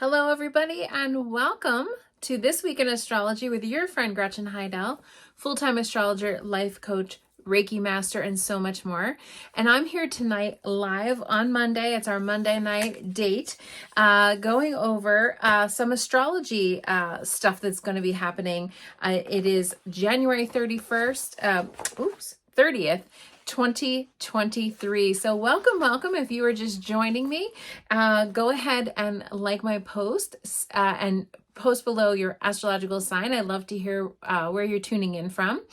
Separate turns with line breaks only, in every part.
Hello, everybody, and welcome to This Week in Astrology with your friend Gretchen Heidel, full-time astrologer, life coach, Reiki master, and so much more. And I'm here tonight live on Monday. It's our Monday night date, going over some astrology stuff that's going to be happening. It is January 30th, 2023. So welcome. If you are just joining me, go ahead and like my post and post below your astrological sign. I'd love to hear where you're tuning in from.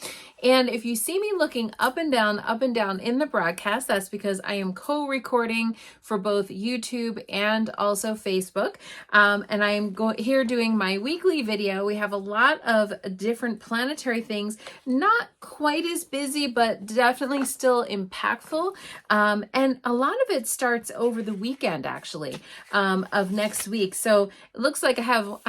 And if you see me looking up and down in the broadcast, that's because I am co-recording for both YouTube and also Facebook. And I am here doing my weekly video. We have a lot of different planetary things, not quite as busy, but definitely still impactful. And a lot of it starts over the weekend, actually, of next week. So it looks like I have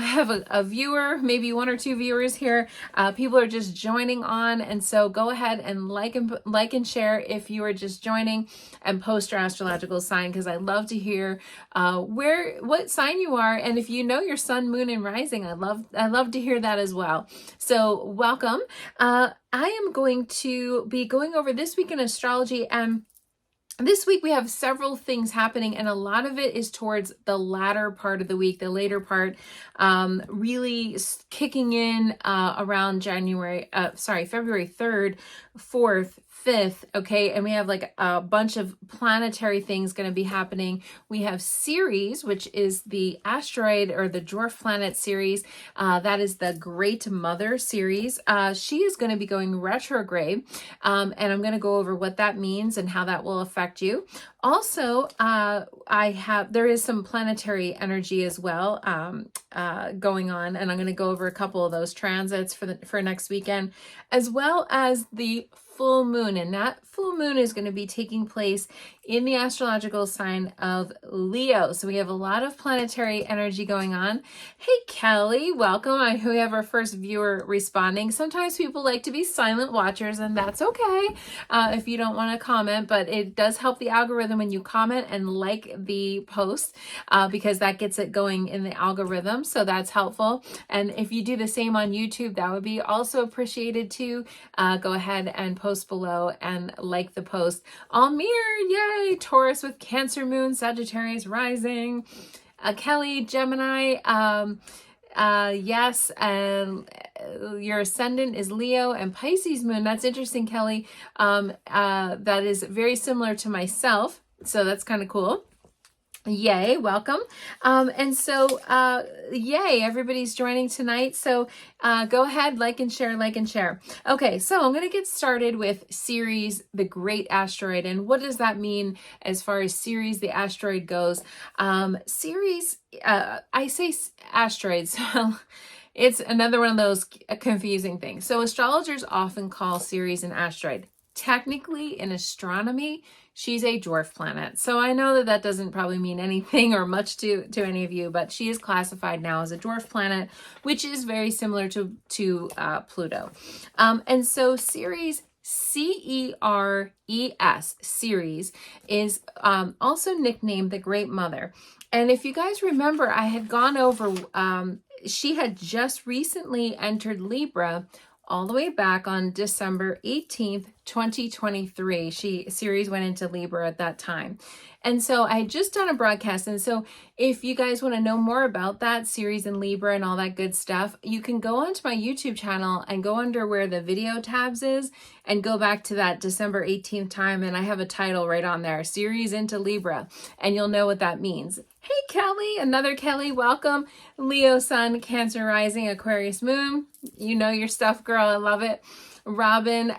a viewer, maybe one or two viewers here. People are just joining on, and so go ahead and like and share if you are just joining, and post your astrological sign, because I love to hear what sign you are, and if you know your sun, moon, and rising, I love to hear that as well. So welcome. I am going to be going over This Week in Astrology, and this week we have several things happening, and a lot of it is towards the latter part of the week, the later part, really kicking in around February 3rd, 4th, 5th, okay? And we have like a bunch of planetary things going to be happening. We have Ceres, which is the asteroid or the dwarf planet Ceres. That is the Great Mother Ceres. She is going to be going retrograde, and I'm going to go over what that means and how that will affect you. Also, there is some planetary energy as well going on, and I'm going to go over a couple of those transits for next weekend, as well as the full moon. And that full moon is going to be taking place in the astrological sign of Leo. So we have a lot of planetary energy going on. Hey, Kelly, welcome. We have our first viewer responding. Sometimes people like to be silent watchers, and that's okay if you don't want to comment, but it does help the algorithm when you comment and like the post, because that gets it going in the algorithm. So that's helpful. And if you do the same on YouTube, that would be also appreciated too. Go ahead and post below and like the post. Almir, yay! Taurus with Cancer moon, Sagittarius rising. Kelly, Gemini, yes, and your ascendant is Leo and Pisces moon. That's interesting, Kelly. That is very similar to myself, so that's kind of cool. Yay, welcome. And so yay, everybody's joining tonight. So go ahead, like and share. Okay, so I'm going to get started with Ceres, the great asteroid. And what does that mean as far as Ceres, the asteroid, goes? Ceres, I say asteroids. It's another one of those confusing things. So astrologers often call Ceres an asteroid. Technically, in astronomy, she's a dwarf planet. So I know that doesn't probably mean anything or much to any of you, but she is classified now as a dwarf planet, which is very similar to Pluto. And so Ceres, C-E-R-E-S, Ceres, is also nicknamed the Great Mother. And if you guys remember, I had gone over, she had just recently entered Libra all the way back on December 18th, 2023. Ceres went into Libra at that time. And so I had just done a broadcast. And so if you guys want to know more about that, Ceres and Libra and all that good stuff, you can go onto my YouTube channel and go under where the video tabs is and go back to that December 18th time. And I have a title right on there, Ceres into Libra, and you'll know what that means. Hey, Kelly, another Kelly, welcome. Leo sun, Cancer rising, Aquarius moon. You know your stuff, girl. I love it. Robin,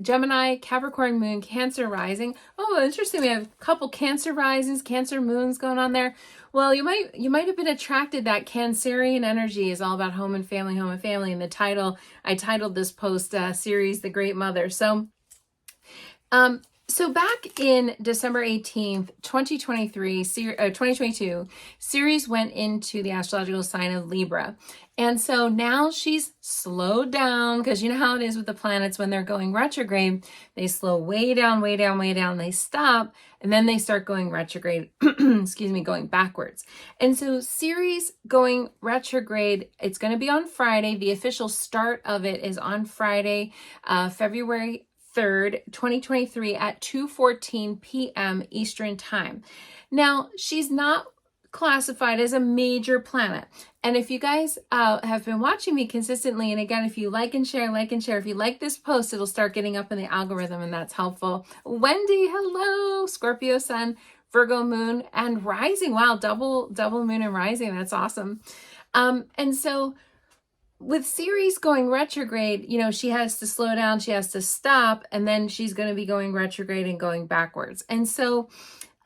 Gemini, Capricorn moon, Cancer rising. Oh, interesting. We have a couple Cancer risings, Cancer moons going on there. Well, you might have been attracted. That Cancerian energy is all about home and family, And the title, I titled this post, Ceres, the Great Mother. So, So back in December 18th, 2022, Ceres went into the astrological sign of Libra. And so now she's slowed down, because you know how it is with the planets when they're going retrograde. They slow way down, way down, way down. They stop, and then they start going retrograde, excuse me, going backwards. And so Ceres going retrograde, it's going to be on Friday. The official start of it is on Friday, February 3rd, 2023 at 2:14 p.m. Eastern Time. Now, she's not classified as a major planet. And if you guys have been watching me consistently, and again, if you like and share, if you like this post, it'll start getting up in the algorithm, and that's helpful. Wendy, hello. Scorpio sun, Virgo moon, and rising. Wow, double moon and rising. That's awesome. And so with Ceres going retrograde, you know, she has to slow down, she has to stop, and then she's going to be going retrograde and going backwards. And so,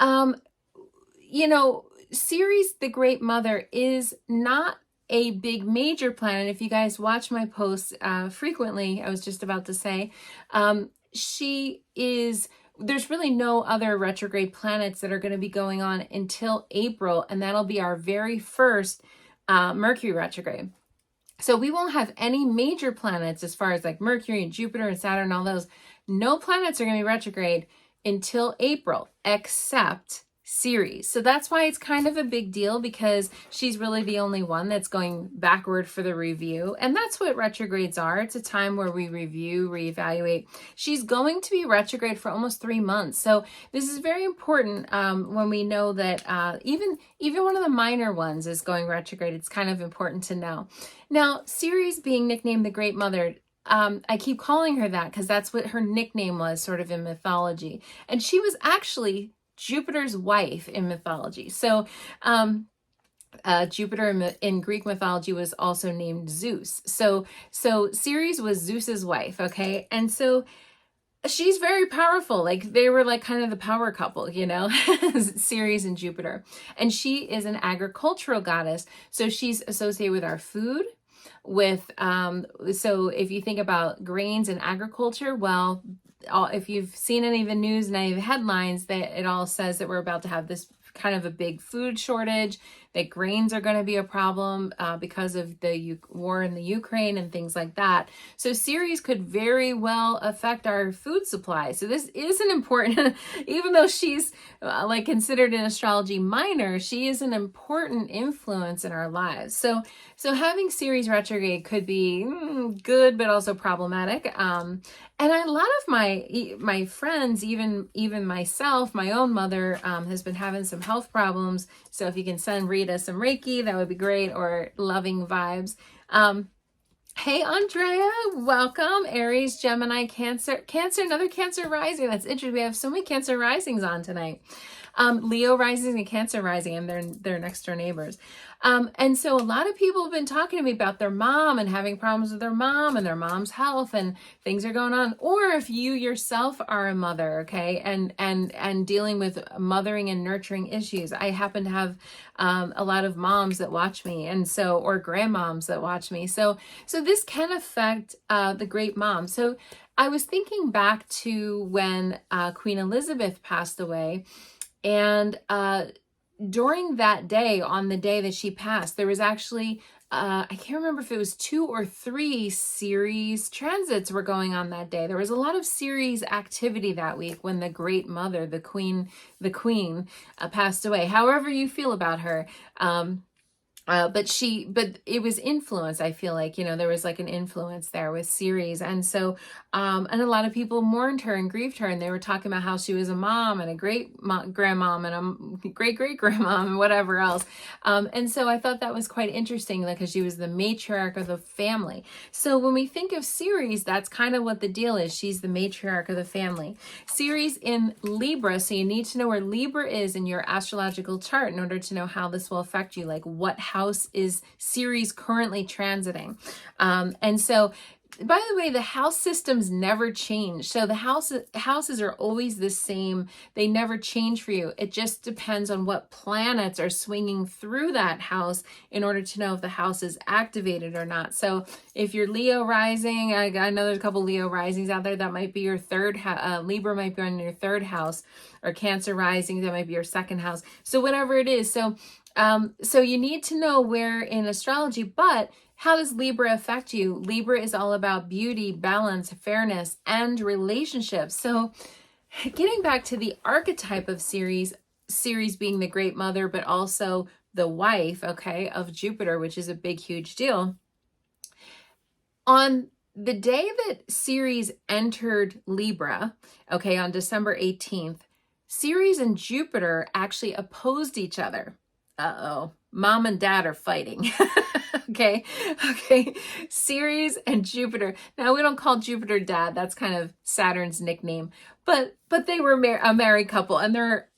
you know, Ceres, the Great Mother, is not a big major planet. If you guys watch my posts frequently, I was just about to say, she is, there's really no other retrograde planets that are going to be going on until April, and that'll be our very first Mercury retrograde. So we won't have any major planets as far as like Mercury and Jupiter and Saturn, all those. No planets are going to be retrograde until April, except Ceres. So that's why it's kind of a big deal, because she's really the only one that's going backward for the review. And that's what retrogrades are. It's a time where we review, reevaluate. She's going to be retrograde for almost 3 months. So this is very important when we know that even one of the minor ones is going retrograde. It's kind of important to know. Now, Ceres being nicknamed the Great Mother, I keep calling her that because that's what her nickname was sort of in mythology. And she was actually Jupiter's wife in mythology. So Jupiter in Greek mythology was also named Zeus. So Ceres was Zeus's wife, okay? And so she's very powerful. Like they were like kind of the power couple, you know, Ceres and Jupiter. And she is an agricultural goddess. So she's associated with our food, with, so if you think about grains and agriculture, well, if you've seen any of the news and any of the headlines, that it all says that we're about to have this kind of a big food shortage, that grains are going to be a problem because of the war in the Ukraine and things like that. So Ceres could very well affect our food supply. So this is an important, even though she's like considered in astrology minor, she is an important influence in our lives. So having Ceres retrograde could be good, but also problematic. And a lot of my friends, even myself, my own mother, has been having some health problems. So if you can send Rita some Reiki, that would be great, or loving vibes. Hey, Andrea, welcome. Aries, Gemini, Cancer, another Cancer rising. That's interesting. We have so many Cancer risings on tonight. Leo rising and Cancer rising, and they're next door neighbors. And so a lot of people have been talking to me about their mom and having problems with their mom and their mom's health, and things are going on. Or if you yourself are a mother, okay, and dealing with mothering and nurturing issues. I happen to have a lot of moms that watch me, and so, or grandmoms that watch me. So this can affect the great mom. So I was thinking back to when Queen Elizabeth passed away, and during that day, on the day that she passed, there was actually, I can't remember if it was 2 or 3 Ceres transits were going on that day. There was a lot of Ceres activity that week when the Great Mother, the Queen, passed away. However you feel about her, but it was influence. I feel like, you know, there was like an influence there with Ceres. And so, and a lot of people mourned her and grieved her, and they were talking about how she was a mom and a great grandmom and a great grandmom and whatever else. And so I thought that was quite interesting, because she was the matriarch of the family. So when we think of Ceres, that's kind of what the deal is. She's the matriarch of the family. Ceres in Libra. So you need to know where Libra is in your astrological chart in order to know how this will affect you. Like what house is Ceres currently transiting? And so by the way, the house systems never change. So the houses are always the same. They never change for you. It just depends on what planets are swinging through that house in order to know if the house is activated or not. So if you're Leo rising, I know there's a couple Leo risings out there. That might be your third. Libra might be on your third house, or Cancer rising. That might be your second house. So whatever it is. So you need to know where in astrology, but how does Libra affect you? Libra is all about beauty, balance, fairness, and relationships. So getting back to the archetype of Ceres being the great mother, but also the wife, okay, of Jupiter, which is a big, huge deal. On the day that Ceres entered Libra, okay, on December 18th, Ceres and Jupiter actually opposed each other. Uh-oh, mom and dad are fighting. Okay. Ceres and Jupiter. Now, we don't call Jupiter dad. That's kind of Saturn's nickname. But they were a married couple, and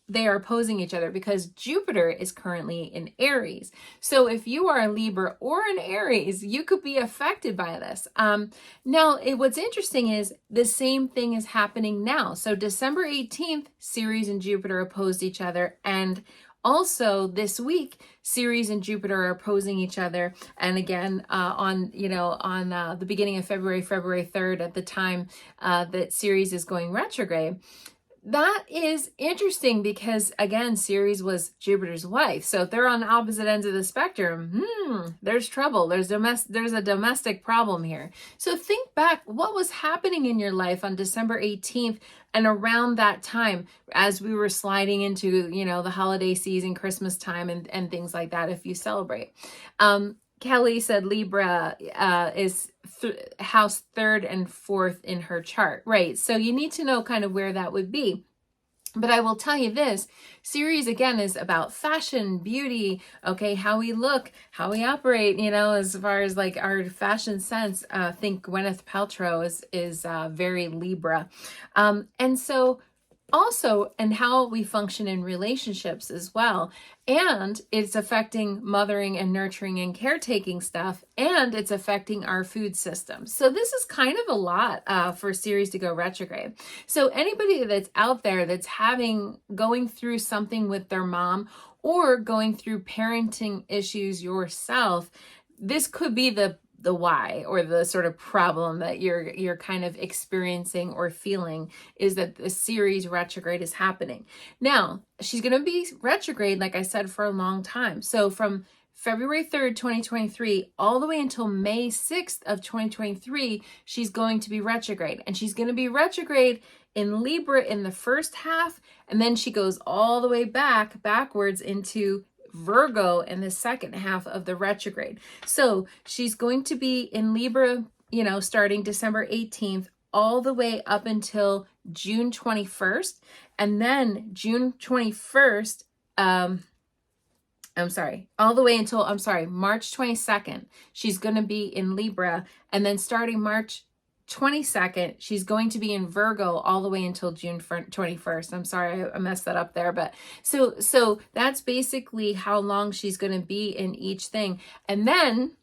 they are opposing each other because Jupiter is currently in Aries. So if you are a Libra or an Aries, you could be affected by this. Now, what's interesting is the same thing is happening now. So December 18th, Ceres and Jupiter opposed each other, and also this week, Ceres and Jupiter are opposing each other. And again, on the beginning of February 3rd, at the time that Ceres is going retrograde. That is interesting because, again, Ceres was Jupiter's wife. So if they're on opposite ends of the spectrum, there's trouble. There's a domestic problem here. So think back, what was happening in your life on December 18th and around that time as we were sliding into, the holiday season, Christmas time, and things like that, if you celebrate. Kelly said Libra is house 3rd and 4th in her chart. Right. So you need to know kind of where that would be. But I will tell you this, Ceres, again, is about fashion, beauty, okay, how we look, how we operate, as far as like our fashion sense. Think Gwyneth Paltrow is very Libra. And so also, and how we function in relationships as well. And it's affecting mothering and nurturing and caretaking stuff, and it's affecting our food system. So this is kind of a lot for Ceres to go retrograde. So anybody that's out there that's going through something with their mom or going through parenting issues yourself, this could be the why, or the sort of problem that you're kind of experiencing or feeling, is that the Ceres retrograde is happening. Now, she's going to be retrograde, like I said, for a long time. So from February 3rd, 2023, all the way until May 6th of 2023, she's going to be retrograde. And she's going to be retrograde in Libra in the first half, and then she goes all the way backwards into Virgo in the second half of the retrograde. So she's going to be in Libra, starting December 18th, all the way up until June 21st. And then June 21st, all the way until, March 22nd, she's going to be in Libra. And then starting March 22nd, she's going to be in Virgo all the way until June 21st. I'm sorry, I messed that up there. But so that's basically how long she's going to be in each thing. And then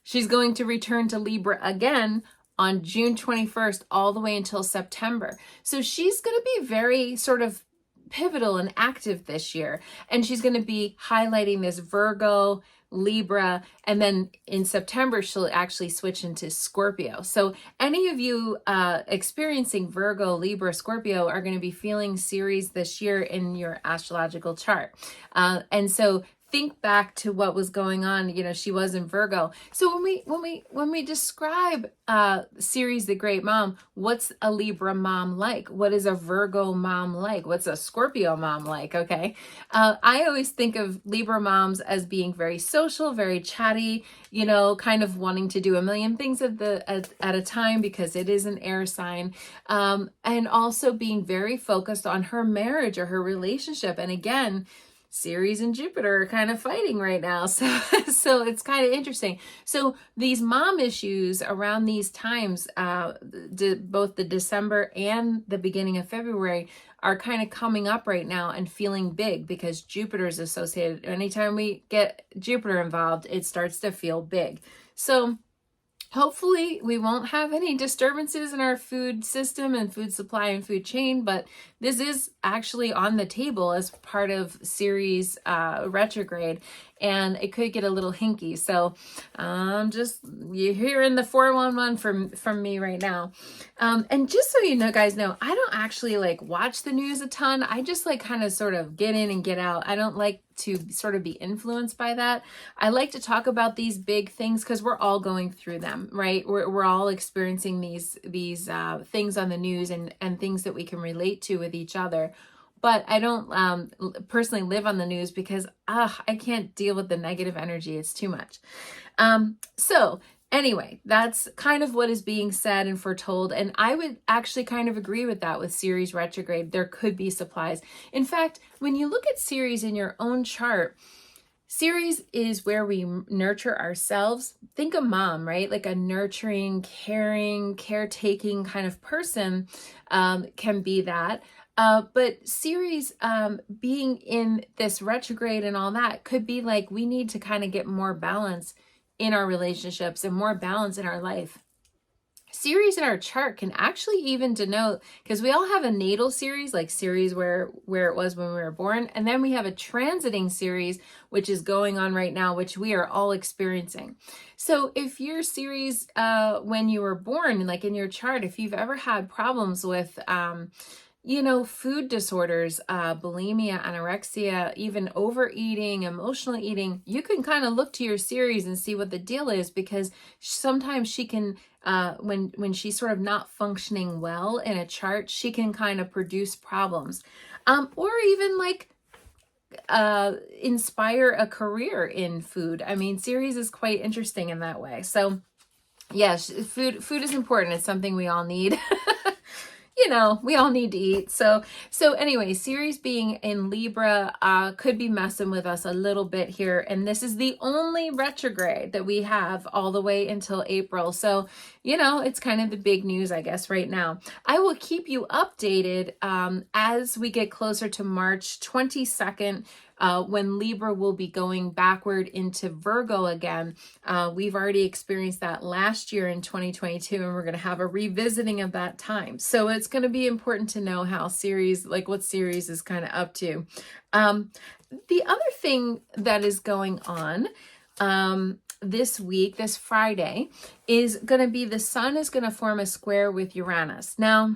she's going to return to Libra again on June 21st, all the way until September. So she's going to be very sort of pivotal and active this year. And she's going to be highlighting this Virgo, Libra, and then in September, she'll actually switch into Scorpio. So any of you experiencing Virgo, Libra, Scorpio are going to be feeling Ceres this year in your astrological chart. And so think back to what was going on. She was in Virgo. So when we describe Ceres, the great mom, what's a Libra mom like? What is a Virgo mom like? What's a Scorpio mom like? Okay. I always think of Libra moms as being very social, very chatty, kind of wanting to do a million things at a time because it is an air sign. And also being very focused on her marriage or her relationship. And again, Ceres and Jupiter are kind of fighting right now. So it's kind of interesting. So these mom issues around these times, both the December and the beginning of February, are kind of coming up right now and feeling big because Jupiter is associated. Anytime we get Jupiter involved, it starts to feel big. So Hopefully we won't have any disturbances in our food system and food supply and food chain, but this is actually on the table as part of Ceres retrograde, and it could get a little hinky. So just, you're hearing the 411 from me right now. And just so you know, guys know, I don't actually like watch the news a ton. I just like kind of sort of get in and get out. I don't like to sort of be influenced by that. I like to talk about these big things because we're all going through them, right? We're all experiencing these things on the news and things that we can relate to with each other. But I don't personally live on the news because I can't deal with the negative energy. It's too much. So anyway, that's kind of what is being said and foretold. And I would actually kind of agree with that with Ceres retrograde. There could be supplies. In fact, when you look at Ceres in your own chart, Ceres is where we nurture ourselves. Think a mom, right? Like a nurturing, caring, caretaking kind of person can be that. But Ceres being in this retrograde and all that could be like we need to kind of get more balance in our relationships and more balance in our life. Ceres in our chart can actually even denote, because we all have a natal Ceres, like Ceres where it was when we were born, and then we have a transiting Ceres, which is going on right now, which we are all experiencing. So if your Ceres when you were born, like in your chart, if you've ever had problems with food disorders, bulimia, anorexia, even overeating, emotional eating, you can kind of look to your Ceres and see what the deal is, because sometimes she can, when she's sort of not functioning well in a chart, she can kind of produce problems, or even like inspire a career in food. I mean, Ceres is quite interesting in that way. So yes, food is important. It's something we all need. We all need to eat. So anyway, Ceres being in Libra could be messing with us a little bit here. And this is the only retrograde that we have all the way until April. So, it's kind of the big news, I guess, right now. I will keep you updated as we get closer to March 22nd, when Libra will be going backward into Virgo again. We've already experienced that last year in 2022, and we're going to have a revisiting of that time. So it's going to be important to know how Ceres, like what Ceres is kind of up to. The other thing that is going on this week, this Friday, is going to be the Sun is going to form a square with Uranus. Now,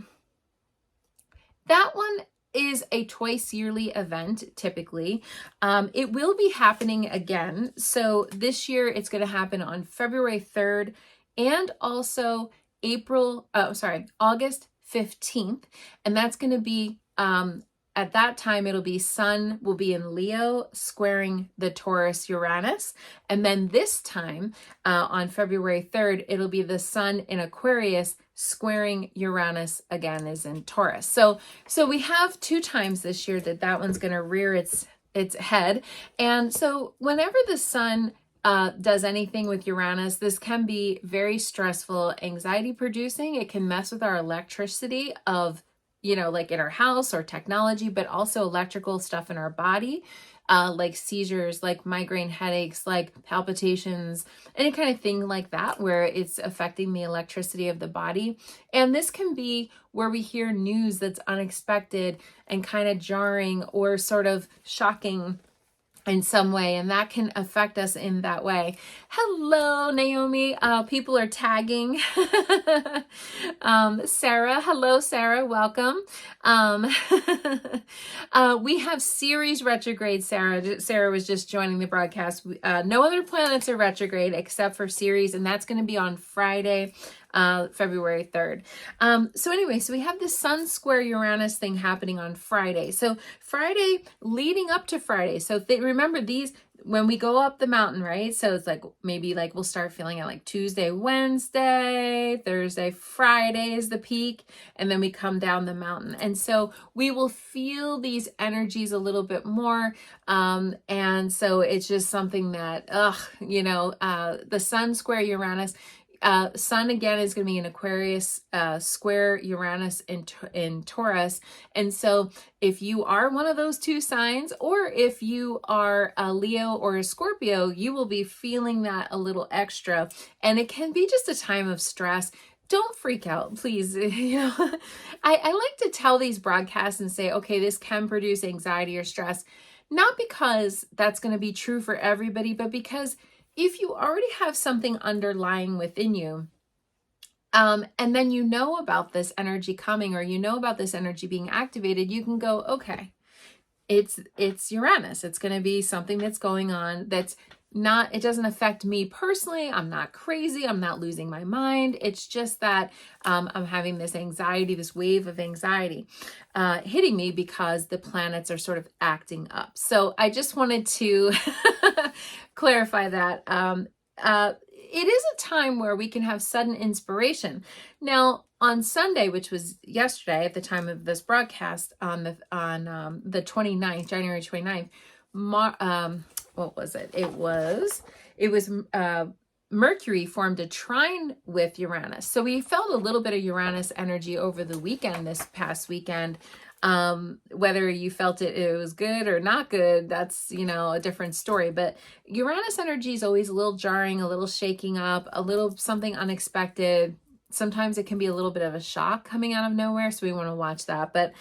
that one is a twice yearly event, typically. It will be happening again. So this year it's going to happen on February 3rd and also August 15th. And that's going to be, at that time, it'll be Sun will be in Leo squaring the Taurus Uranus. And then this time on February 3rd, it'll be the Sun in Aquarius squaring Uranus again is in Taurus. So we have 2 times this year that one's going to rear its head. And so whenever the Sun does anything with Uranus, this can be very stressful, anxiety producing. It can mess with our electricity of, like in our house or technology, but also electrical stuff in our body, like seizures, like migraine headaches, like palpitations, any kind of thing like that, where it's affecting the electricity of the body. And this can be where we hear news that's unexpected and kind of jarring or sort of shocking in some way, and that can affect us in that way. Hello, Naomi. People are tagging. Sarah. Hello, Sarah. Welcome. We have Ceres retrograde, Sarah. Sarah was just joining the broadcast. No other planets are retrograde except for Ceres, and that's going to be on Friday, February 3rd. So anyway, so we have this Sun square Uranus thing happening on Friday. So Friday leading up to Friday. So remember these, when we go up the mountain, right? So it's like, maybe like we'll start feeling it like Tuesday, Wednesday, Thursday, Friday is the peak. And then we come down the mountain. And so we will feel these energies a little bit more. And so it's just something that, the Sun square Uranus, Sun again is going to be in Aquarius, square Uranus in Taurus. And so if you are one of those two signs, or if you are a Leo or a Scorpio, you will be feeling that a little extra. And it can be just a time of stress. Don't freak out, please. I like to tell these broadcasts and say, okay, this can produce anxiety or stress, not because that's going to be true for everybody, but because if you already have something underlying within you, and then you know about this energy coming, or you know about this energy being activated, you can go, okay, it's Uranus. It's going to be something that's going on that's not, it doesn't affect me personally. I'm not crazy. I'm not losing my mind. It's just that I'm having this anxiety, this wave of anxiety hitting me because the planets are sort of acting up. So I just wanted to clarify that. It is a time where we can have sudden inspiration. Now, on Sunday, which was yesterday at the time of this broadcast, on the 29th, January 29th, what was it? It was Mercury formed a trine with Uranus. So we felt a little bit of Uranus energy over the weekend, this past weekend. Whether you felt it was good or not good, that's, a different story. But Uranus energy is always a little jarring, a little shaking up, a little something unexpected. Sometimes it can be a little bit of a shock coming out of nowhere. So we want to watch that. But,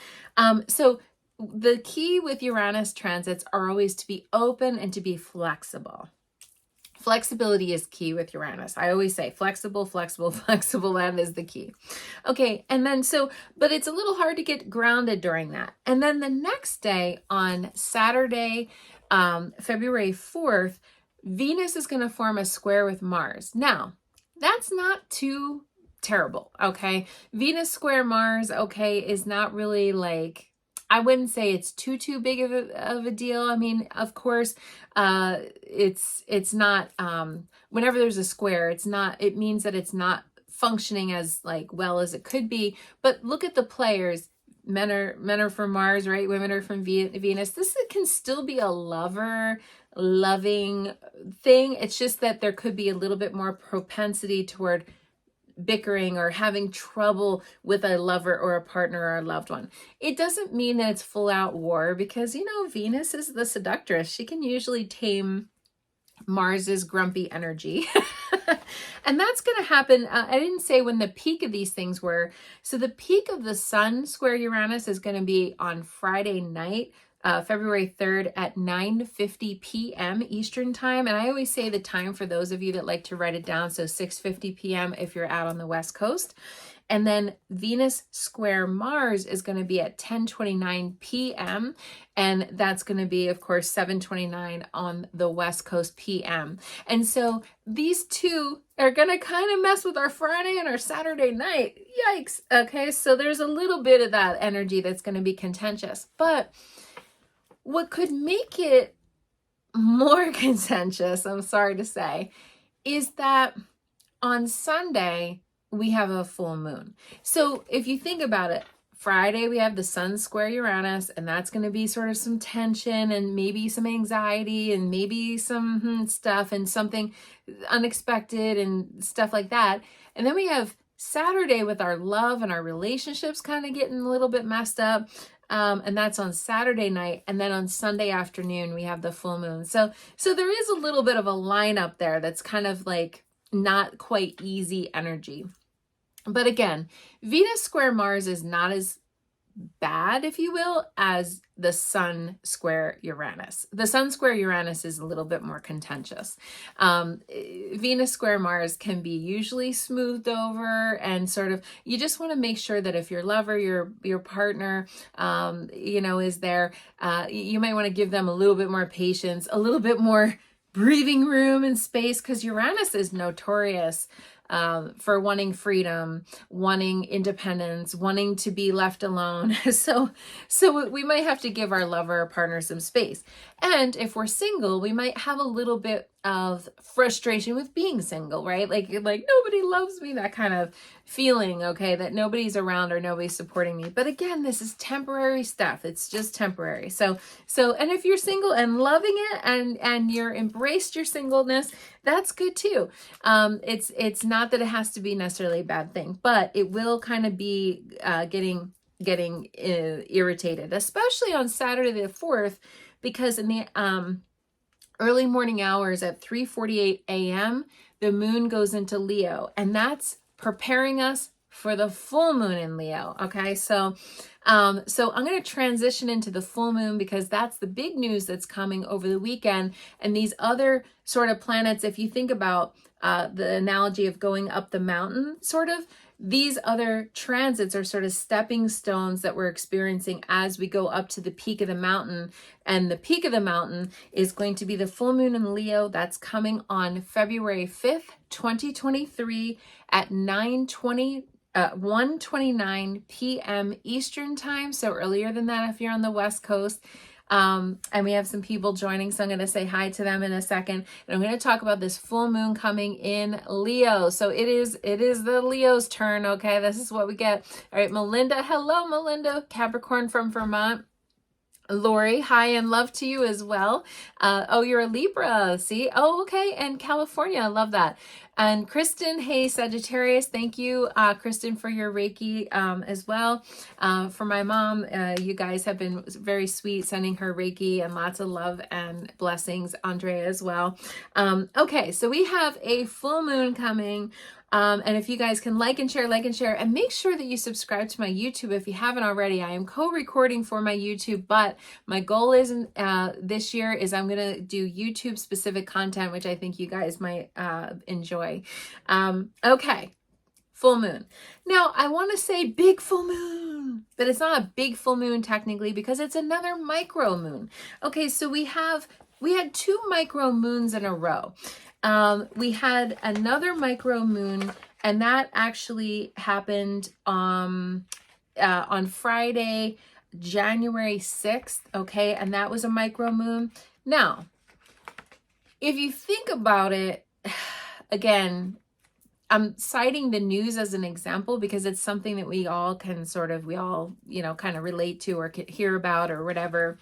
so the key with Uranus transits are always to be open and to be flexible. Flexibility is key with Uranus. I always say flexible, flexible, flexible. That is the key. Okay. And then but it's a little hard to get grounded during that. And then the next day, on Saturday, February 4th, Venus is going to form a square with Mars. Now, that's not too terrible. Okay. Venus square Mars, okay, is not really like, I wouldn't say it's too big of a deal. I mean, of course, it's not, whenever there's a square, it means that it's not functioning as well as it could be. But look at the players. Men are from Mars, right? Women are from Venus. This can still be a loving thing. It's just that there could be a little bit more propensity toward bickering or having trouble with a lover or a partner or a loved one. It doesn't mean that it's full out war, because, Venus is the seductress. She can usually tame Mars's grumpy energy. And that's going to happen. I didn't say when the peak of these things were. So the peak of the Sun square Uranus is going to be on Friday night, February 3rd at 9:50 p.m. Eastern time. And I always say the time for those of you that like to write it down. So 6:50 p.m. if you're out on the West Coast. And then Venus square Mars is going to be at 10:29 p.m. And that's going to be, of course, 7:29 on the West Coast p.m. And so these two are going to kind of mess with our Friday and our Saturday night. Yikes. Okay. So there's a little bit of that energy that's going to be contentious. But what could make it more contentious, I'm sorry to say, is that on Sunday, we have a full moon. So if you think about it, Friday, we have the Sun square Uranus, and that's going to be sort of some tension and maybe some anxiety and maybe some stuff and something unexpected and stuff like that. And then we have Saturday with our love and our relationships kind of getting a little bit messed up. And that's on Saturday night. And then on Sunday afternoon, we have the full moon. So there is a little bit of a lineup there that's kind of not quite easy energy. But again, Venus square Mars is not as bad, if you will, as the Sun square Uranus. The Sun square Uranus is a little bit more contentious. Venus square Mars can be usually smoothed over, and sort of, you just want to make sure that if your lover, your partner, is there, you might want to give them a little bit more patience, a little bit more breathing room and space, because Uranus is notorious for wanting freedom, wanting independence, wanting to be left alone. So we might have to give our lover or partner some space. And if we're single, we might have a little bit of frustration with being single, right? Like nobody loves me, that kind of feeling, okay, that nobody's around or nobody's supporting me. But again, this is temporary stuff. It's just temporary. So and if you're single and loving it and you're embraced your singleness, that's good too. It's not that it has to be necessarily a bad thing, but it will kind of be getting irritated, especially on Saturday the 4th, because in the early morning hours at 3:48 a.m., the moon goes into Leo, and that's preparing us for the full moon in Leo. Okay, so I'm going to transition into the full moon because that's the big news that's coming over the weekend. And these other sort of planets, if you think about the analogy of going up the mountain, sort of, these other transits are sort of stepping stones that we're experiencing as we go up to the peak of the mountain. And the peak of the mountain is going to be the full moon in Leo. That's coming on February 5th, 2023 at 1:29 p.m. Eastern time. So earlier than that if you're on the West Coast. And we have some people joining, so I'm going to say hi to them in a second. And I'm going to talk about this full moon coming in Leo. So it is the Leo's turn, okay? This is what we get. All right, Melinda. Hello, Melinda. Capricorn from Vermont. Lori, hi, and love to you as well. Oh, you're a Libra, see? Oh, okay, and California, I love that. And Kristen, hey, Sagittarius, thank you, Kristen, for your Reiki as well. For my mom, you guys have been very sweet, sending her Reiki and lots of love and blessings, Andrea as well. Okay, so we have a full moon coming. And if you guys can like and share, and make sure that you subscribe to my YouTube if you haven't already. I am co-recording for my YouTube, but my goal is this year is I'm going to do YouTube specific content, which I think you guys might enjoy. Okay, full moon. Now I want to say big full moon, but it's not a big full moon technically because it's another micro moon. Okay, so we had 2 micro moons in a row. We had another micro moon, and that actually happened on Friday, January 6th, okay? And that was a micro moon. Now, if you think about it, again, I'm citing the news as an example because it's something that we all kind of relate to or hear about or whatever.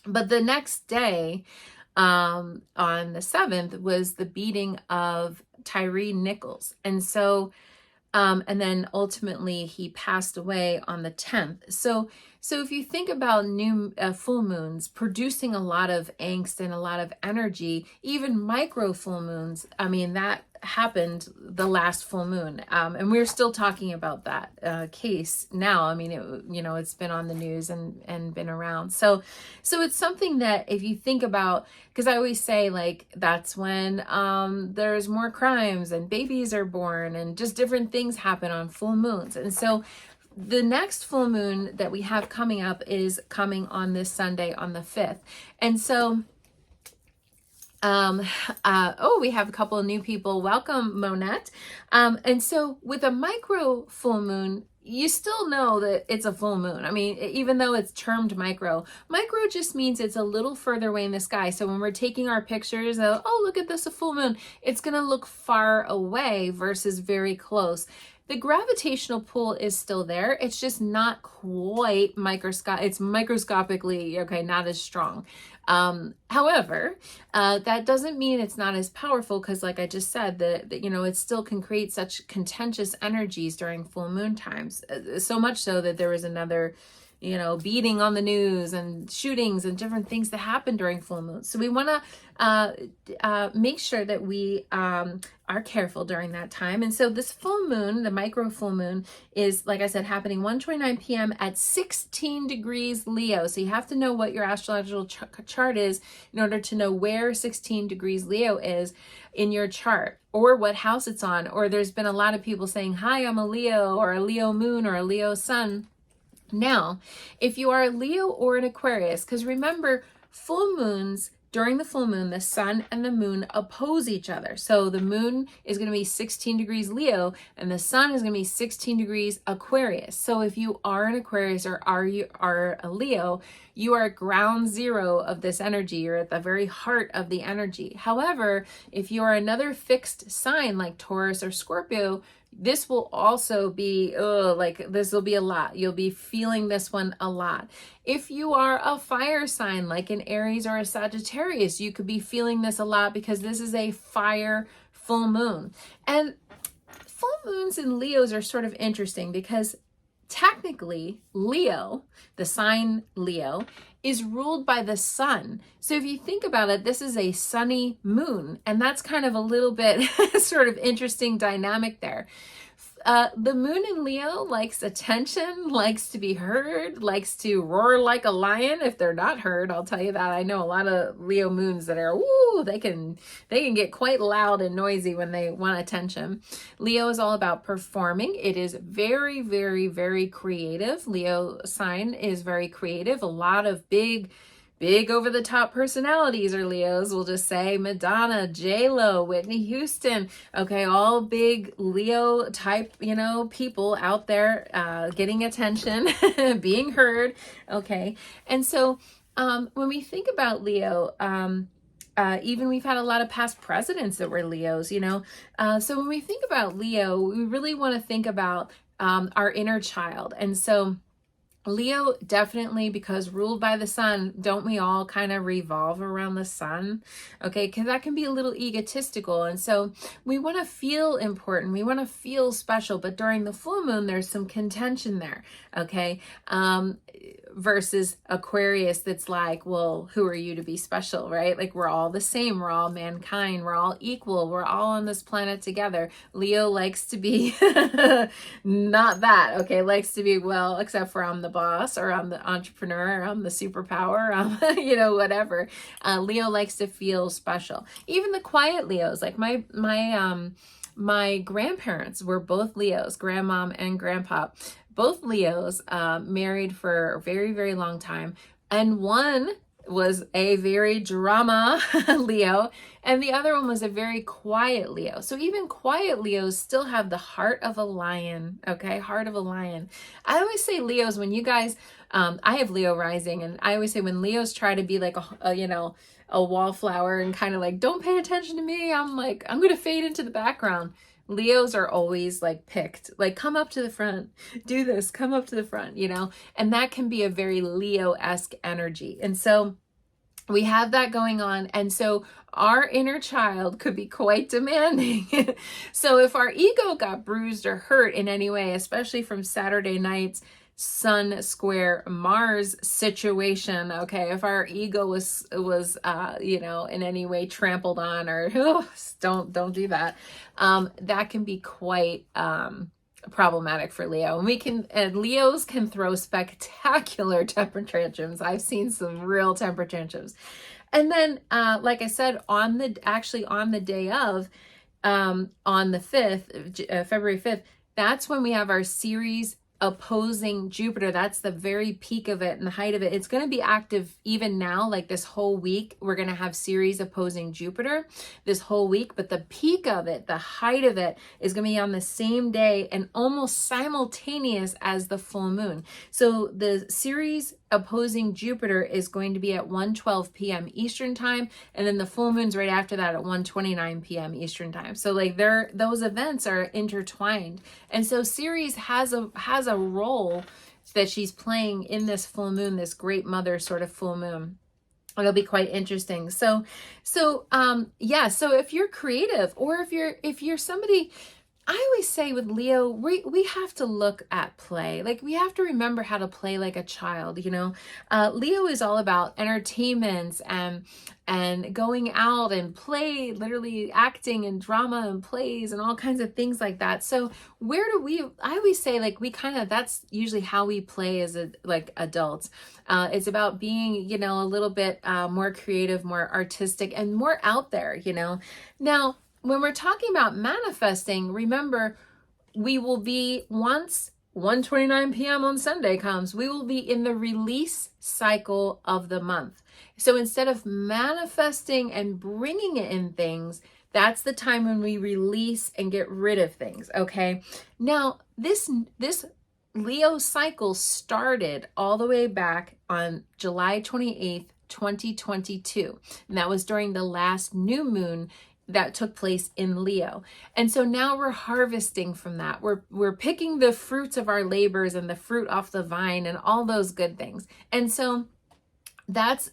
But the next day, on the 7th, was the beating of Tyree Nichols. And so, and then ultimately he passed away on the 10th. So if you think about new full moons producing a lot of angst and a lot of energy, even micro full moons, I mean, that happened the last full moon. And we're still talking about that case now. I mean, it's been on the news and been around. So it's something that if you think about, because I always say like, that's when there's more crimes and babies are born and just different things happen on full moons. And so the next full moon that we have coming up is coming on this Sunday on the 5th. And so we have a couple of new people. Welcome, Monette. And so with a micro full moon, you still know that it's a full moon. I mean, even though it's termed micro just means it's a little further away in the sky. So when we're taking our pictures of, oh, look at this, a full moon, it's going to look far away versus very close. The gravitational pull is still there. It's just not quite microscopic. It's microscopically, okay, not as strong. However, that doesn't mean it's not as powerful because like I just said, that it still can create such contentious energies during full moon times. So much so that there was another beating on the news and shootings and different things that happen during full moon. So we want to make sure that we are careful during that time. And so this full moon, the micro full moon, is, like I said, happening 1:29 p.m. at 16 degrees Leo. So you have to know what your astrological chart is in order to know where 16 degrees Leo is in your chart, or what house it's on. Or there's been a lot of people saying, hi, I'm a Leo, or a Leo moon, or a Leo sun. Now, if you are a Leo or an Aquarius, because remember, full moons during the full moon, the sun and the moon oppose each other. So the moon is going to be 16 degrees Leo and the sun is going to be 16 degrees Aquarius. So if you are an Aquarius or are a Leo, you are ground zero of this energy. You're at the very heart of the energy. However, if you are another fixed sign like Taurus or Scorpio, this will also be, this will be a lot. You'll be feeling this one a lot. If you are a fire sign like an Aries or a Sagittarius, you could be feeling this a lot because this is a fire full moon. And full moons in Leos are sort of interesting because technically Leo, the sign Leo, is ruled by the sun. So if you think about it, this is a sunny moon, and that's kind of a little bit sort of interesting dynamic there. The moon in Leo likes attention, likes to be heard, likes to roar like a lion if they're not heard. I'll tell you that. I know a lot of Leo moons that are, they can get quite loud and noisy when they want attention. Leo is all about performing. It is very, very, very creative. Leo sign is very creative. A lot of big over-the-top personalities are Leos. We'll just say Madonna, J-Lo, Whitney Houston. Okay, all big Leo type, people out there getting attention, being heard. Okay, and so when we think about Leo, even we've had a lot of past presidents that were Leos, So when we think about Leo, we really want to think about our inner child. And so Leo definitely, because ruled by the sun, don't we all kind of revolve around the sun? Okay, because that can be a little egotistical. And so we want to feel important. We want to feel special. But during the full moon, there's some contention there. Okay, versus Aquarius that's like, well, who are you to be special, right? Like we're all the same. We're all mankind. We're all equal. We're all on this planet together. Leo likes to be not that, okay? Likes to be, well, except for I'm the boss or I'm the entrepreneur or I'm the superpower, whatever. Leo likes to feel special. Even the quiet Leos, like my grandparents were both Leos, grandmom and grandpa. Both Leos, married for a very, very long time. And one was a very drama Leo, and the other one was a very quiet Leo. So even quiet Leos still have the heart of a lion, okay? Heart of a lion. I always say Leos, when you guys, I have Leo rising, and I always say when Leos try to be like a wallflower and kind of like, don't pay attention to me, I'm like, I'm going to fade into the background. Leos are always like picked, like come up to the front, do this, come up to the front, and that can be a very Leo-esque energy. And so we have that going on. And so our inner child could be quite demanding. So if our ego got bruised or hurt in any way, especially from Saturday night's Sun square Mars situation, okay, if our ego was in any way trampled on, or don't do that, that can be quite problematic for Leo. And Leos can throw spectacular temper tantrums. I've seen some real temper tantrums. And then like I said, on the day of on the 5th, February 5th, that's when we have our Ceres opposing Jupiter. That's the very peak of it and the height of it. It's going to be active even now, like this whole week. We're going to have Ceres opposing Jupiter this whole week, but the peak of it, the height of it, is going to be on the same day and almost simultaneous as the full moon. So the Ceres opposing Jupiter is going to be at 1:12 p.m. Eastern time, and then the full moon's right after that at 1:29 p.m. Eastern time. So like those events are intertwined, and so Ceres has a role that she's playing in this full moon, this great mother sort of full moon. It'll be quite interesting. So if you're creative, or if you're somebody, I always say with Leo, we have to look at play. Like we have to remember how to play like a child, Leo is all about entertainments and going out and play, literally acting and drama and plays and all kinds of things like that. So I always say like that's usually how we play as adults. It's about being, a little bit more creative, more artistic, and more out there, Now, when we're talking about manifesting, remember, we will be once 1:29 p.m. on Sunday comes, we will be in the release cycle of the month. So instead of manifesting and bringing in things, that's the time when we release and get rid of things, okay? Now, this Leo cycle started all the way back on July 28th, 2022. And that was during the last new moon that took place in Leo. And so now we're harvesting from that. We're picking the fruits of our labors and the fruit off the vine and all those good things. And so that's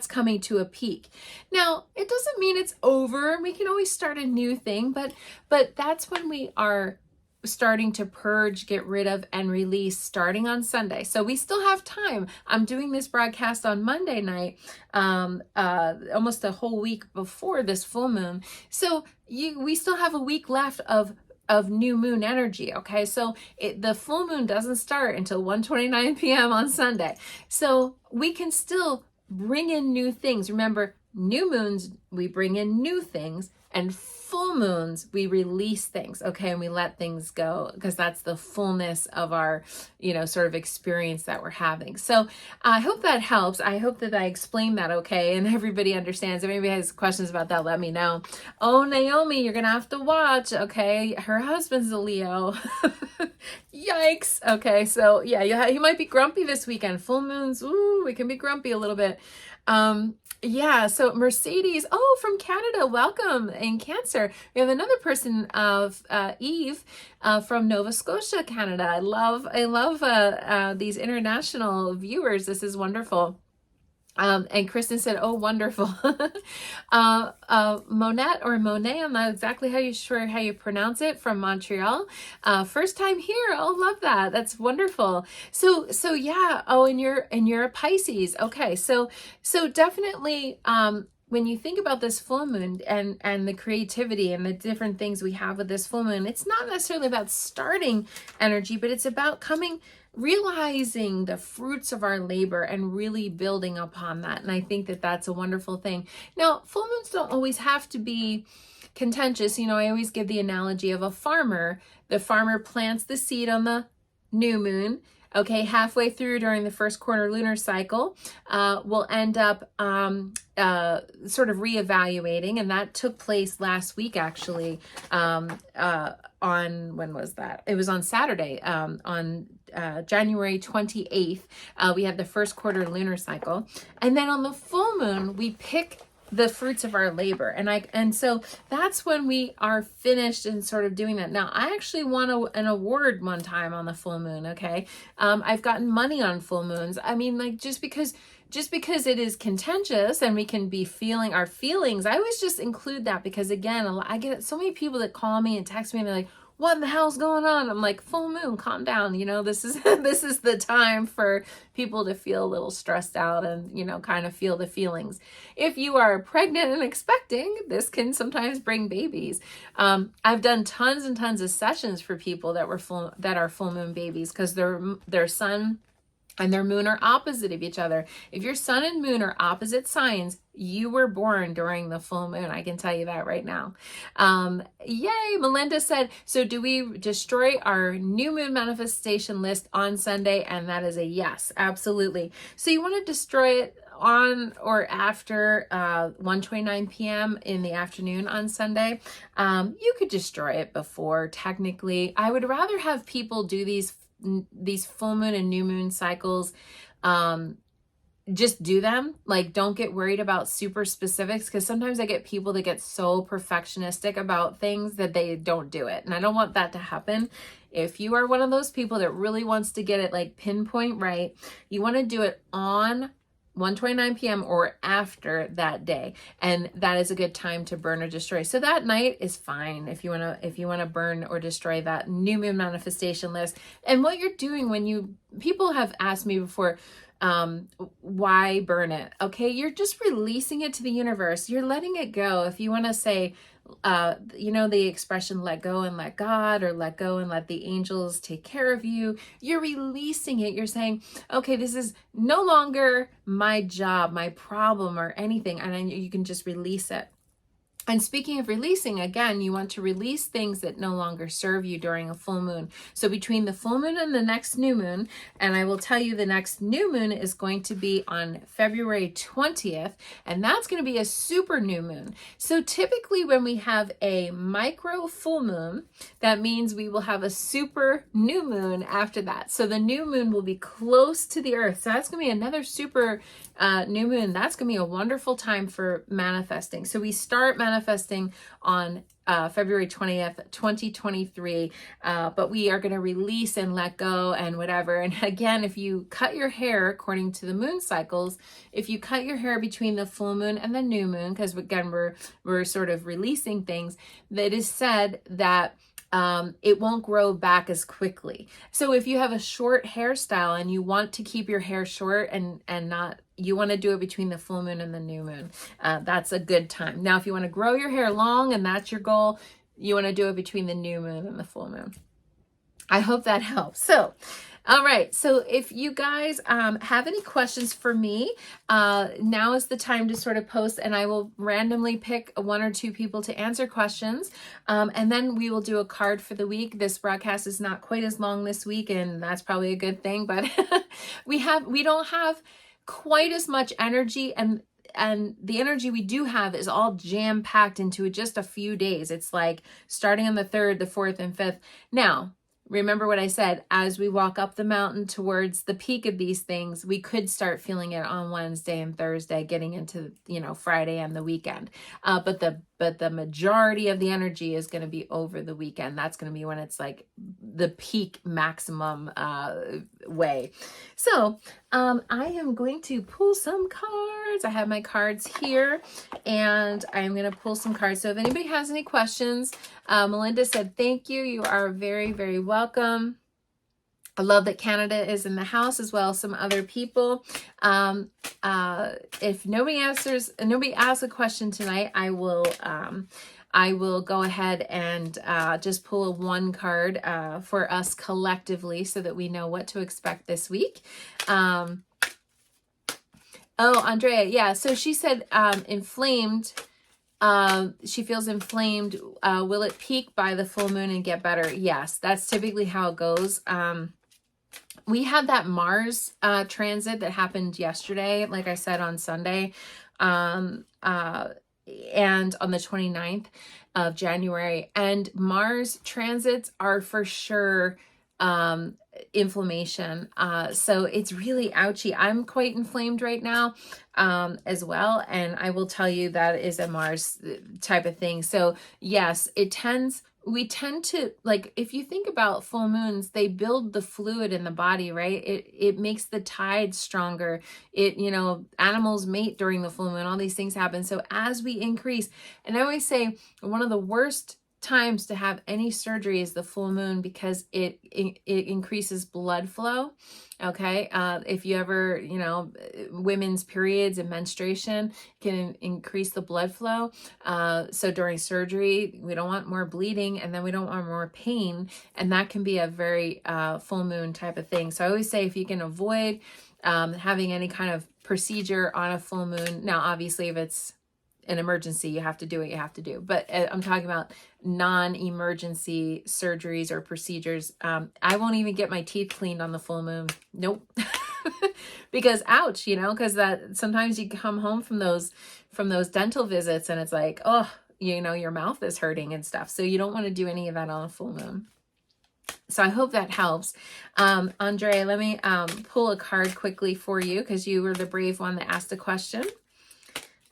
coming to a peak. Now, it doesn't mean it's over. We can always start a new thing, but that's when we are starting to purge, get rid of, and release starting on Sunday. So we still have time. I'm doing this broadcast on Monday night, almost a whole week before this full moon. So we still have a week left of new moon energy. Okay. So the full moon doesn't start until 1:29 p.m. on Sunday. So we can still bring in new things. Remember, new moons, we bring in new things, and full moons, we release things, okay? And we let things go, because that's the fullness of our, sort of experience that we're having. So I hope that helps. I hope that I explained that okay, and everybody understands. If anybody has questions about that, let me know. Oh, Naomi, you're gonna have to watch, okay? Her husband's a Leo. Yikes. Okay, so yeah, you might be grumpy this weekend. Full moons, ooh, we can be grumpy a little bit. Yeah, so Mercedes, from Canada, welcome, in Cancer. We have another person of Eve from Nova Scotia, Canada. I love these international viewers. This is wonderful. And Kristen said, oh, wonderful. Monette or Monet, I'm not exactly sure how you pronounce it, from Montreal. First time here. Oh, love that. That's wonderful. So yeah. Oh, and you're a Pisces. Okay. So definitely, when you think about this full moon and the creativity and the different things we have with this full moon, it's not necessarily about starting energy, but it's about realizing the fruits of our labor and really building upon that. And I think that that's a wonderful thing. Now, full moons don't always have to be contentious. I always give the analogy of a farmer. The farmer plants the seed on the new moon. Okay, halfway through during the first quarter lunar cycle, we'll end up sort of reevaluating, and that took place last week, actually. On, when was that? It was on Saturday, on January 28th. We had the first quarter lunar cycle, and then on the full moon, we pick the fruits of our labor. And so that's when we are finished and sort of doing that. Now, I actually won an award one time on the full moon. Okay. I've gotten money on full moons. I mean, just because it is contentious and we can be feeling our feelings, I always just include that, because again, I get so many people that call me and text me and they're like, what in the hell's going on? I'm like, full moon, calm down. This is the time for people to feel a little stressed out and, kind of feel the feelings. If you are pregnant and expecting, this can sometimes bring babies. I've done tons and tons of sessions for people that are full moon babies, because their sun and their moon are opposite of each other. If your sun and moon are opposite signs, you were born during the full moon. I can tell you that right now. Yay, Melinda said, so do we destroy our new moon manifestation list on Sunday? And that is a yes, absolutely. So you want to destroy it on or after 1:29 p.m. in the afternoon on Sunday. You could destroy it before, technically. I would rather have people do these full moon and new moon cycles, just do them. Like, don't get worried about super specifics, because sometimes I get people that get so perfectionistic about things that they don't do it. And I don't want that to happen. If you are one of those people that really wants to get it like pinpoint right, you want to do it on 1:29 p.m. or after that day, and that is a good time to burn or destroy. So that night is fine if you want to burn or destroy that new moon manifestation list. And what you're doing people have asked me before, why burn it? Okay, you're just releasing it to the universe. You're letting it go. If you want to say, the expression let go and let God, or let go and let the angels take care of you, you're releasing it. You're saying, okay, this is no longer my job, my problem, or anything. And then you can just release it. And speaking of releasing, again, you want to release things that no longer serve you during a full moon. So between the full moon and the next new moon, and I will tell you the next new moon is going to be on February 20th, and that's going to be a super new moon. So typically when we have a micro full moon, that means we will have a super new moon after that. So the new moon will be close to the earth. So that's going to be another super new moon. That's going to be a wonderful time for manifesting. So we start manifesting on February 20th, 2023, but we are going to release and let go and whatever. And again, if you cut your hair according to the moon cycles, if you cut your hair between the full moon and the new moon, because again, we're sort of releasing things, that is said that it won't grow back as quickly. So if you have a short hairstyle and you want to keep your hair short and not, you want to do it between the full moon and the new moon, that's a good time. Now, if you want to grow your hair long and that's your goal, you want to do it between the new moon and the full moon. I hope that helps. So, all right. So if you guys have any questions for me, now is the time to sort of post, and I will randomly pick one or two people to answer questions. And then we will do a card for the week. This broadcast is not quite as long this week, and that's probably a good thing, but we don't have quite as much energy, and the energy we do have is all jam-packed into just a few days. It's like starting on the 3rd, the 4th, and 5th. Now, remember what I said, as we walk up the mountain towards the peak of these things, we could start feeling it on Wednesday and Thursday, getting into, Friday and the weekend. But the majority of the energy is going to be over the weekend. That's going to be when it's like the peak maximum way. So I am going to pull some cards. I have my cards here, and I'm going to pull some cards. So if anybody has any questions, Melinda said, thank you. You are very, very welcome. I love that Canada is in the house as well as some other people. If nobody asks a question tonight, I will go ahead and just pull one card for us collectively so that we know what to expect this week. Oh, Andrea, yeah. So she said inflamed. She feels inflamed. Will it peak by the full moon and get better? Yes, that's typically how it goes. We had that Mars transit that happened yesterday, like I said, on Sunday, and on the 29th of January. And Mars transits are for sure inflammation. So it's really ouchy. I'm quite inflamed right now as well. And I will tell you that is a Mars type of thing. So yes, we tend to, like, if you think about full moons, they build the fluid in the body, right? It makes the tides stronger. Animals mate during the full moon, all these things happen. So as we increase, and I always say one of the worst times to have any surgery is the full moon, because it increases blood flow. Okay. If you ever, women's periods and menstruation can increase the blood flow. So during surgery, we don't want more bleeding, and then we don't want more pain. And that can be a very full moon type of thing. So I always say, if you can avoid having any kind of procedure on a full moon, now obviously if it's an emergency, you have to do what you have to do. But I'm talking about non-emergency surgeries or procedures. I won't even get my teeth cleaned on the full moon. Nope. Because ouch, because that sometimes you come home from those dental visits and it's like, oh, your mouth is hurting and stuff. So you don't want to do any of that on a full moon. So I hope that helps. Andrea, let me pull a card quickly for you, because you were the brave one that asked a question.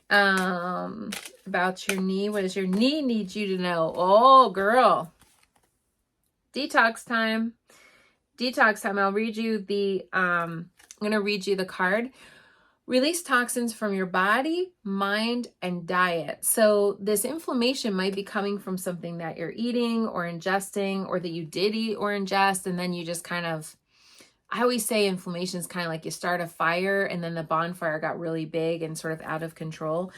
About your knee. What does your knee need you to know? Oh, girl. Detox time. I'll read you I'm going to read you the card. Release toxins from your body, mind, and diet. So this inflammation might be coming from something that you're eating or ingesting, or that you did eat or ingest, and then you just kind of, I always say inflammation is kind of like you start a fire and then the bonfire got really big and sort of out of control.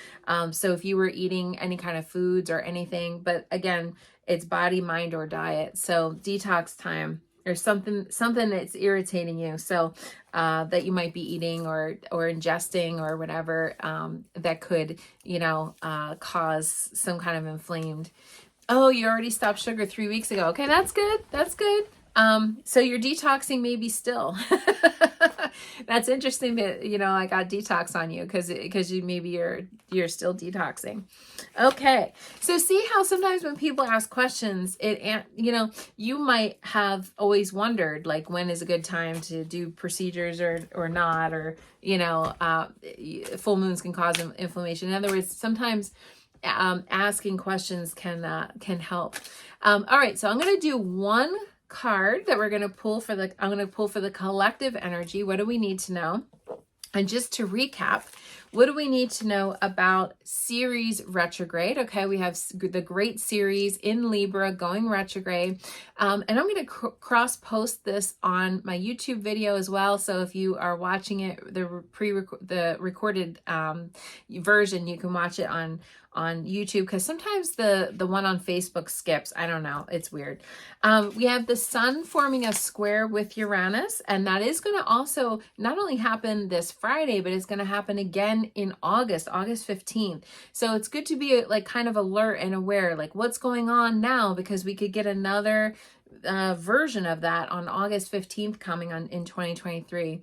So if you were eating any kind of foods or anything, but again, it's body, mind, or diet. So detox time. or something that's irritating you. So that you might be eating or ingesting or whatever, that could, cause some kind of inflamed. Oh, you already stopped sugar 3 weeks ago. Okay, that's good. That's good. So you're detoxing maybe still. That's interesting that, I got detox on you because you're still detoxing. Okay. So see how sometimes when people ask questions, you might have always wondered, like, when is a good time to do procedures or not, or, full moons can cause inflammation. In other words, sometimes asking questions can help. All right. So I'm going to do one card that I'm going to pull for the collective energy. What do we need to know? And just to recap, what do we need to know about Ceres retrograde? Okay, we have the great Ceres in Libra going retrograde. And I'm going to cross post this on my YouTube video as well. So if you are watching it, the recorded version, you can watch it on YouTube, because sometimes the one on Facebook skips. I don't know. It's weird. We have the sun forming a square with Uranus, and that is going to also not only happen this Friday, but it's going to happen again in August 15th. So it's good to be like kind of alert and aware, like what's going on now, because we could get another version of that on August 15th coming on in 2023.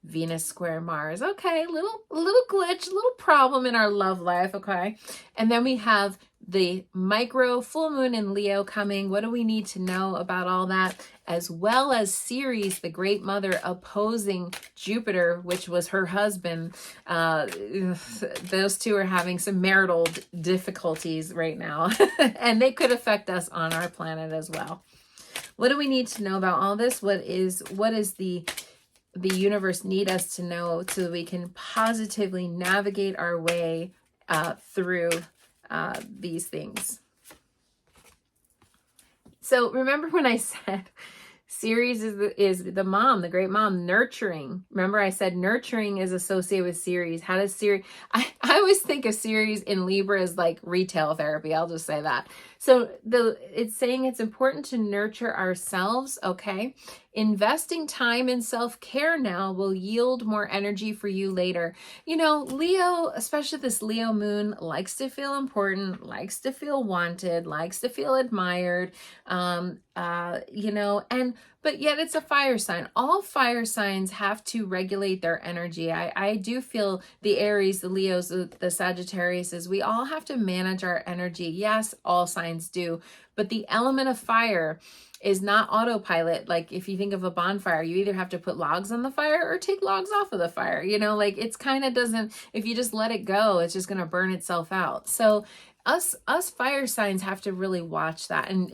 Venus square Mars. Okay, little glitch, little problem in our love life. Okay. And then we have the micro full moon in Leo coming. What do we need to know about all that? As well as Ceres, the great mother, opposing Jupiter, which was her husband. Those two are having some marital difficulties right now, and they could affect us on our planet as well. What do we need to know about all this? What is the universe need us to know so that we can positively navigate our way through these things? So remember when I said Ceres is the mom, the great mom, nurturing. Remember I said nurturing is associated with Ceres. How does Ceres... I always think of Ceres in Libra as like retail therapy. I'll just say that. So it's saying it's important to nurture ourselves, okay? Investing time in self-care now will yield more energy for you later. Leo, especially this Leo moon, likes to feel important, likes to feel wanted, likes to feel admired, but yet it's a fire sign. All fire signs have to regulate their energy. I do feel the Aries, the Leos, the Sagittariuses, we all have to manage our energy. Yes, all signs do, but the element of fire is not autopilot. Like if you think of a bonfire, you either have to put logs on the fire or take logs off of the fire. Like it's kind of doesn't, if you just let it go, it's just going to burn itself out. So us fire signs have to really watch that. And,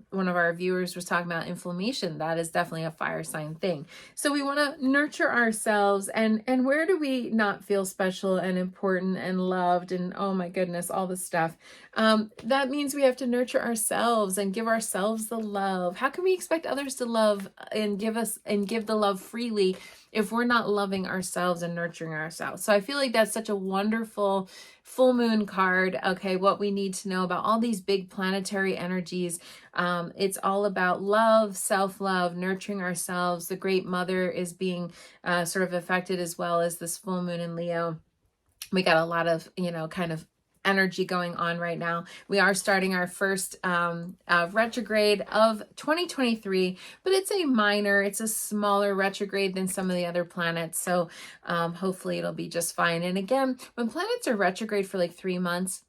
one of our viewers was talking about inflammation. That is definitely a fire sign thing. So we want to nurture ourselves. And where do we not feel special and important and loved and, oh my goodness, all this stuff? That means we have to nurture ourselves and give ourselves the love. How can we expect others to love and give the love freely if we're not loving ourselves and nurturing ourselves? So I feel like that's such a wonderful full moon card. Okay, what we need to know about all these big planetary energies. It's all about love, self-love, nurturing ourselves. The great mother is being sort of affected as well as this full moon in Leo. We got a lot of, kind of energy going on right now. We are starting our first retrograde of 2023, but it's a smaller retrograde than some of the other planets. So hopefully it'll be just fine. And again, when planets are retrograde for like 3 months,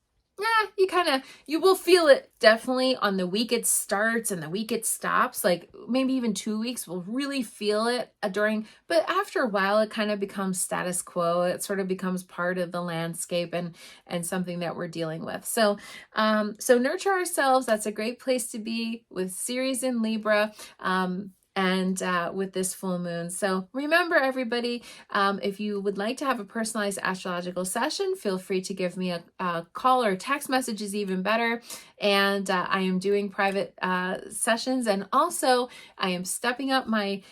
you will feel it definitely on the week it starts and the week it stops. Like maybe even 2 weeks, we'll really feel it but after a while, it kind of becomes status quo. It sort of becomes part of the landscape and something that we're dealing with. So nurture ourselves. That's a great place to be with Ceres in Libra. and with this full moon. So remember, everybody, if you would like to have a personalized astrological session, feel free to give me a call, or text message is even better. And I am doing private sessions, and also I am stepping up my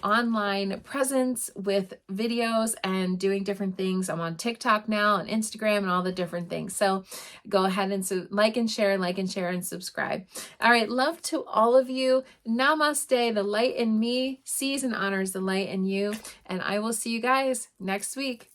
online presence with videos and doing different things. I'm on TikTok now and Instagram and all the different things. So go ahead and like and share, and subscribe. All right, love to all of you. Namaste. The light in me sees and honors the light in you, and I will see you guys next week.